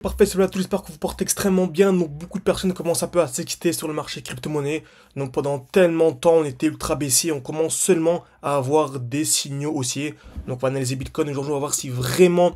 Parfait, c'est là, tout j'espère que vous portez extrêmement bien. Donc beaucoup de personnes commencent un peu à s'exciter sur le marché crypto-monnaie. Donc pendant tellement de temps, on était ultra baissier, on commence seulement à avoir des signaux haussiers. Donc on va analyser Bitcoin aujourd'hui, on va voir si vraiment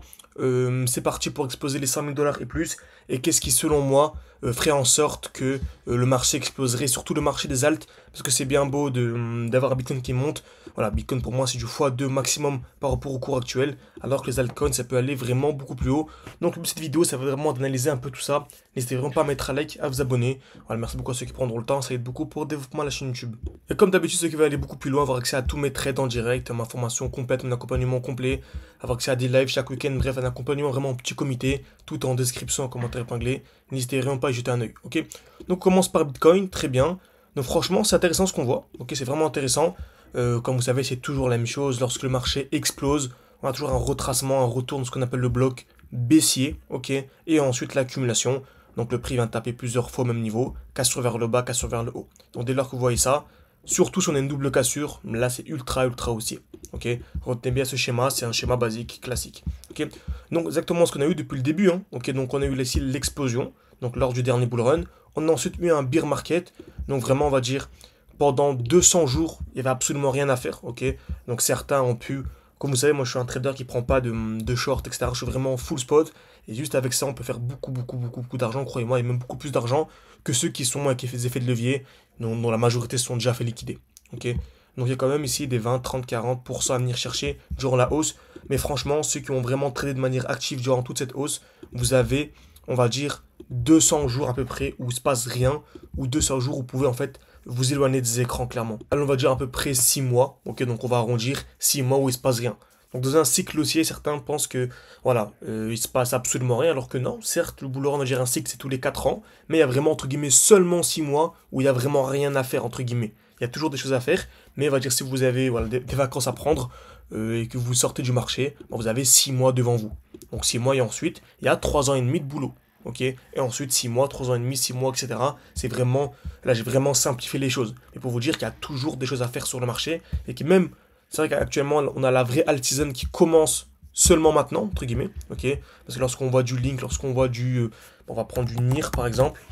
c'est parti pour exploser les 5 000 $ et plus. Et qu'est-ce qui, selon moi, ferait en sorte que le marché exploserait, surtout le marché des alts, parce que c'est bien beau d'avoir un Bitcoin qui monte. Voilà, Bitcoin pour moi c'est du x2 maximum par rapport au cours actuel, alors que les altcoins ça peut aller vraiment beaucoup plus haut. Donc le but de cette vidéo, ça va vraiment d'analyser un peu tout ça. N'hésitez vraiment pas à mettre un like, à vous abonner. Voilà, merci beaucoup à ceux qui prendront le temps, ça aide beaucoup pour le développement de la chaîne YouTube. Et comme d'habitude, ceux qui veulent aller beaucoup plus loin, avoir accès à tous mes trades en direct, à ma formation complète, mon accompagnement complet, avoir accès à des lives chaque week-end, bref, un accompagnement vraiment en petit comité, tout en description, en commentaire épinglé. N'hésitez vraiment pas à y jeter un œil, ok? Donc on commence par Bitcoin, très bien. Donc franchement, c'est intéressant ce qu'on voit, ok? C'est vraiment intéressant. Comme vous savez, c'est toujours la même chose. Lorsque le marché explose, on a toujours un retracement, un retour de ce qu'on appelle le bloc baissier, ok, et ensuite l'accumulation. Donc le prix vient taper plusieurs fois au même niveau, cassure vers le bas, cassure vers le haut. Donc dès lors que vous voyez ça, surtout si on a une double cassure, là c'est ultra haussier, ok. Retenez bien ce schéma, c'est un schéma basique, classique, ok. Donc exactement ce qu'on a eu depuis le début, hein, ok. Donc on a eu ici l'explosion, donc lors du dernier bull run. On a ensuite eu un bear market, donc vraiment on va dire pendant 200 jours, il n'y avait absolument rien à faire, ok. Donc certains ont pu, comme vous savez, moi je suis un trader qui prend pas de short, etc. Je suis vraiment en full spot. Et juste avec ça, on peut faire beaucoup d'argent, croyez-moi, et même beaucoup plus d'argent que ceux qui sont avec des effets de levier, dont la majorité sont déjà fait liquider, ok. Donc il y a quand même ici des 20, 30, 40% à venir chercher durant la hausse. Mais franchement, ceux qui ont vraiment tradé de manière active durant toute cette hausse, vous avez, on va dire, 200 jours à peu près où il se passe rien, ou 200 jours où vous pouvez en fait vous éloigner des écrans clairement. Alors on va dire à peu près 6 mois, ok, donc on va arrondir 6 mois où il se passe rien. Donc dans un cycle haussier, certains pensent que voilà, il se passe absolument rien, alors que non, certes, le boulot, on va dire un cycle, c'est tous les 4 ans, mais il y a vraiment, entre guillemets, seulement 6 mois où il n'y a vraiment rien à faire, entre guillemets. Il y a toujours des choses à faire, mais on va dire si vous avez voilà, des vacances à prendre et que vous sortez du marché, vous avez 6 mois devant vous. Donc 6 mois et ensuite, il y a 3 ans et demi de boulot. Ok, et ensuite 6 mois, 3 ans et demi, 6 mois, etc. C'est vraiment, là j'ai vraiment simplifié les choses. Mais pour vous dire qu'il y a toujours des choses à faire sur le marché et que même, c'est vrai qu'actuellement on a la vraie alt season qui commence seulement maintenant, entre guillemets, ok. Parce que lorsqu'on voit du Link, lorsqu'on voit on va prendre du NIR par exemple,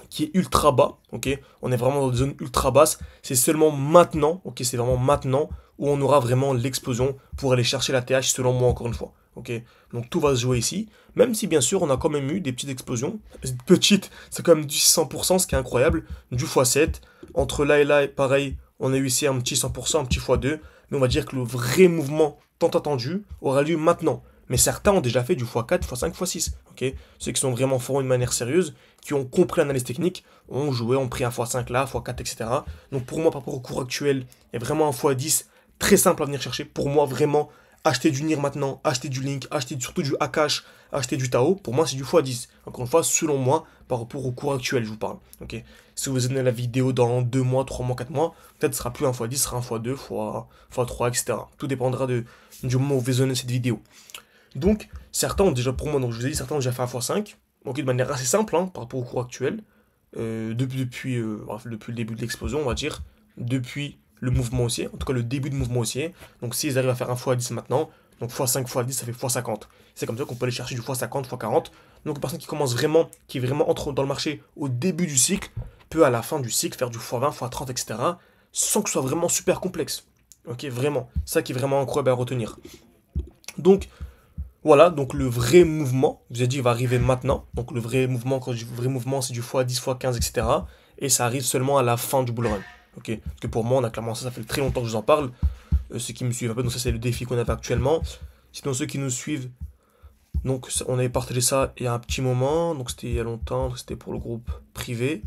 qui est ultra bas, ok. On est vraiment dans des zones ultra basses. C'est seulement maintenant, ok, c'est vraiment maintenant où on aura vraiment l'explosion pour aller chercher la TH selon moi encore une fois. Ok, donc tout va se jouer ici, même si bien sûr on a quand même eu des petites explosions. Petites, c'est quand même du 100%, ce qui est incroyable, du x7. Entre là et là, pareil, on a eu ici un petit 100%, un petit x2, mais on va dire que le vrai mouvement tant attendu aura lieu maintenant. Mais certains ont déjà fait du x4, x5, x6. Ok, ceux qui sont vraiment forts d'une manière sérieuse, qui ont compris l'analyse technique, ont joué, ont pris un x5 là, x4, etc. Donc pour moi, par rapport au cours actuel, il y a vraiment un x10 très simple à venir chercher. Pour moi, vraiment, acheter du NIR maintenant, acheter du Link, acheter surtout du Akash, acheter du Tao, pour moi c'est du x10. Encore une fois, selon moi, par rapport au cours actuel, je vous parle. Ok. Si vous avez la vidéo dans 2 mois, 3 mois, 4 mois, peut-être ce sera plus un x10, ce sera un x2, x3, etc. Tout dépendra du moment où vous visionnez cette vidéo. Donc, certains ont déjà, pour moi, donc je vous ai dit, certains ont déjà fait un x5, donc de manière assez simple hein, par rapport au cours actuel, depuis le début de l'explosion, on va dire, depuis le mouvement haussier, en tout cas le début de mouvement haussier. Donc s'ils arrivent à faire un x10 maintenant, donc x5, x10, ça fait x50. C'est comme ça qu'on peut aller chercher du x50, x40. Donc une personne qui commence vraiment, qui vraiment entre dans le marché au début du cycle, peut à la fin du cycle faire du x20, x30, etc. sans que ce soit vraiment super complexe. Ok, vraiment. Ça qui est vraiment incroyable à retenir. Donc, voilà, donc le vrai mouvement, je vous ai dit, il va arriver maintenant. Donc le vrai mouvement, quand je dis vrai mouvement, c'est du x10, x15, etc. Et ça arrive seulement à la fin du bull run. Ok, parce que pour moi, on a clairement ça fait très longtemps que je vous en parle. Ceux qui me suivent un peu, donc ça c'est le défi qu'on avait actuellement. Sinon ceux qui nous suivent, donc on avait partagé ça il y a un petit moment, donc c'était il y a longtemps, c'était pour le groupe privé.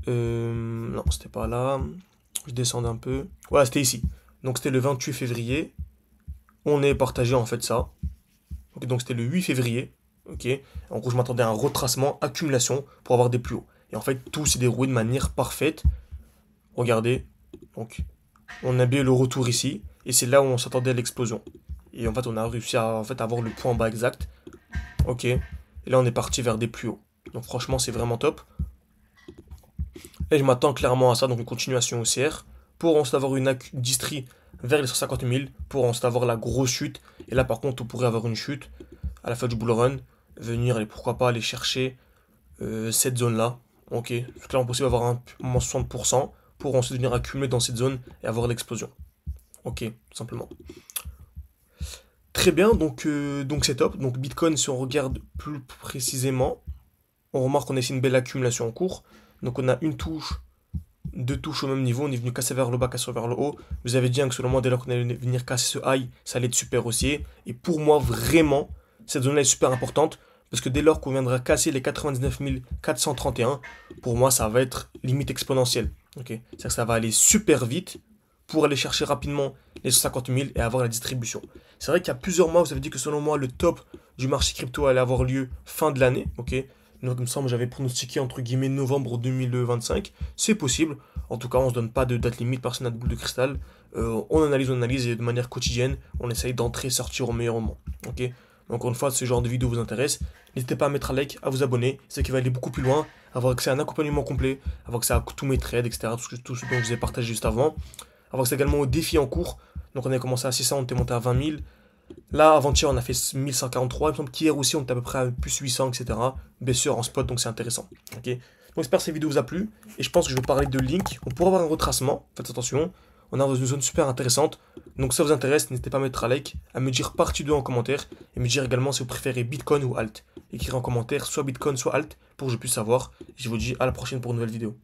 Non, c'était pas là. Je descends un peu. Voilà, c'était ici. Donc c'était le 28 février. On est partagé en fait ça. Okay, donc c'était le 8 février. Ok. En gros, je m'attendais à un retracement, accumulation pour avoir des plus hauts. Et en fait, tout s'est déroulé de manière parfaite. Regardez. Donc, on a bien le retour ici. Et c'est là où on s'attendait à l'explosion. Et en fait, on a réussi à avoir le point bas exact. Ok. Et là, on est parti vers des plus hauts. Donc, franchement, c'est vraiment top. Et je m'attends clairement à ça. Donc, une continuation haussière. Pour ensuite avoir une distrie vers les 150 000. Pour ensuite avoir la grosse chute. Et là, par contre, on pourrait avoir une chute à la fin du bull run venir, et pourquoi pas aller chercher cette zone-là. Ok, parce que là on peut aussi avoir un moins 60% pour ensuite venir accumuler dans cette zone et avoir l'explosion. Ok, tout simplement. Très bien, donc c'est top. Donc Bitcoin, si on regarde plus précisément, on remarque qu'on a ici une belle accumulation en cours. Donc on a une touche, deux touches au même niveau, on est venu casser vers le bas, casser vers le haut. Vous avez dit hein, que selon moi, dès lors qu'on allait venir casser ce high, ça allait être super haussier. Et pour moi, vraiment, cette zone-là est super importante. Parce que dès lors qu'on viendra casser les 99 431, pour moi, ça va être limite exponentielle. Ok, c'est-à-dire que ça va aller super vite pour aller chercher rapidement les 150 000 et avoir la distribution. C'est vrai qu'il y a plusieurs mois, vous avez dit que selon moi, le top du marché crypto allait avoir lieu fin de l'année. Ok, donc, il me semble j'avais pronostiqué entre guillemets novembre 2025. C'est possible. En tout cas, on se donne pas de date limite, personne n'a de boule de cristal. On analyse et de manière quotidienne, on essaye d'entrer et sortir au meilleur moment. Ok. Donc, encore une fois, si ce genre de vidéo vous intéresse, n'hésitez pas à mettre un like, à vous abonner. C'est qui va aller beaucoup plus loin, avoir accès à un accompagnement complet, avoir accès à tous mes trades, etc. Tout ce dont je vous ai partagé juste avant. Avoir accès également aux défis en cours. Donc, on avait commencé à 600, on était monté à 20 000. Là, avant-hier, on a fait 1143. Il me semble qu'hier aussi, on était à peu près à plus 800, etc. Baisseur en spot, donc c'est intéressant. Ok. Donc, j'espère que cette vidéo vous a plu. Et je pense que je vais parler de Link. On pourra avoir un retracement. Faites attention. On a une zone super intéressante. Donc, si ça vous intéresse, n'hésitez pas à mettre un like, à me dire partie 2 en commentaire. Et me dire également si vous préférez Bitcoin ou Alt. Écrire en commentaire soit Bitcoin, soit Alt pour que je puisse savoir. Et je vous dis à la prochaine pour une nouvelle vidéo.